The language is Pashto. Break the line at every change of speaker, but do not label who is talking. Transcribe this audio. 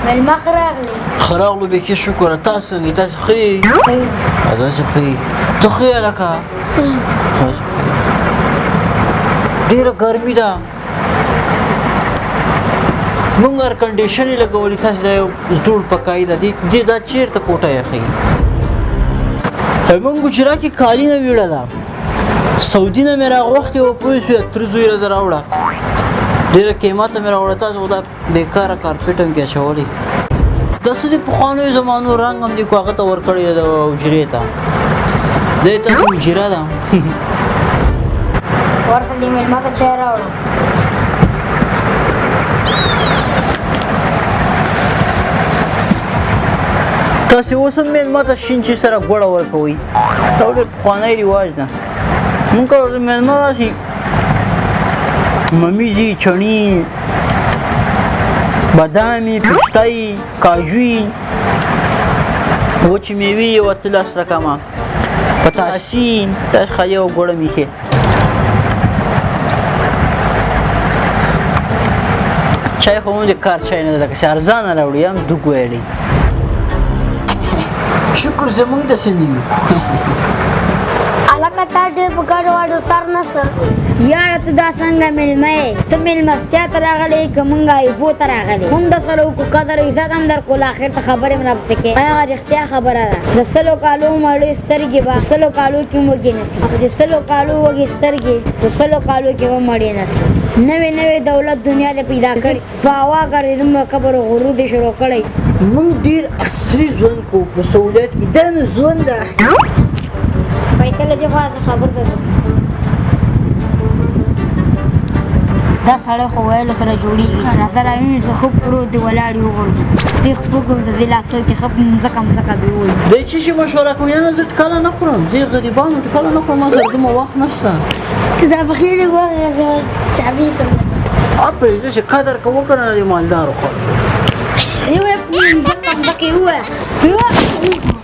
مېلمه ښه راغلی.
ښه راغلو بیخي شکر. تاسو څنګه تاسو ښه یې؟ داسې ښه یې. ته ښه یې هلکه؟ ډېره ګرمي ده. مونږ ایر کنډیشن یې لګولي. تاسې دا یو زوړ پکایي ده. دې دا چېرته کوټه یخوي؟ مونږ ګجرات کې کالي نه ویړه ده. سعودي نه مې راغوښتې وه پوه شوې. تره زوی راته راوړه. ډېره قیمته مې راوړه. تاسو خو دا بېکاره کارپېټ هم کې اچولی. دا څه د پخوانیو زمانو رنګ هم دې کو هغه ته ورکړی ده حجرې ته. دا یې تاسو حجره ده.
ورته دې مېلمه ته چای راوړه.
تاسې اوس هم مېلمه ته شین چای سره ګوړه ورکوئ. دا ډېر پخوانی رواج ده. مونږ که ورته مېلمه راشي ممیزي، چڼي، بادامي، پسته، کاجوي، وچې میوې یو اتلس رقمه، پتاسي، تاسې خالي او ګوړه میښې. چای خو مونږ د کار چای نه ده لکه چې ارزانه راوړي هم دوک ویلی. شکر زمونږ داسې نه وي.
هلکه تا ډېر په ګډو واډو سر نه سه. یاره ته دا څنګه مېلمه یې؟ ته مېلمستیا ته راغلی که مونږ ایبو ته راغلی. خو هم درسره وکړو قدر عزت هم درکړو. آخر ته خبرې هم راپسې کوې. هغه رښتیا خبره ده. د سلو کالو مړې سترګې به سلو کالو کې هم وږې نه سي. د سلو کالو وږې سترګې په سلو کالو کې به مړې نه سي. نوې نوې دولت دنیا دې پیدا کړي. په هوا ګرځې دومره کبر و غرور دې شروع کړی.
مونږ ډېر عصري ژوند کوو په سهولیت کې. دا نو ژوند ده.
پیسې له دې خوا زه خبر درته دا سړی خو ویلو سره جوړېږي. راځه راوینې زه ښه پروت دی ولاړ یې وغورځو. دې خپل زه لاسو کې ښه مځکه مځکه بې وویل.
دی څه شي مشوره کوي؟ نه زه ټکله نه خورم. زه غریبانو ټکله نه خورم. ما سره دومره وخت نشته.
ته دا پخې لږ وغږه چابې ته
اپرې زه چې قدر که وکړه د مالدارو خو
یې ووایه مځکه مځکه یې ووایه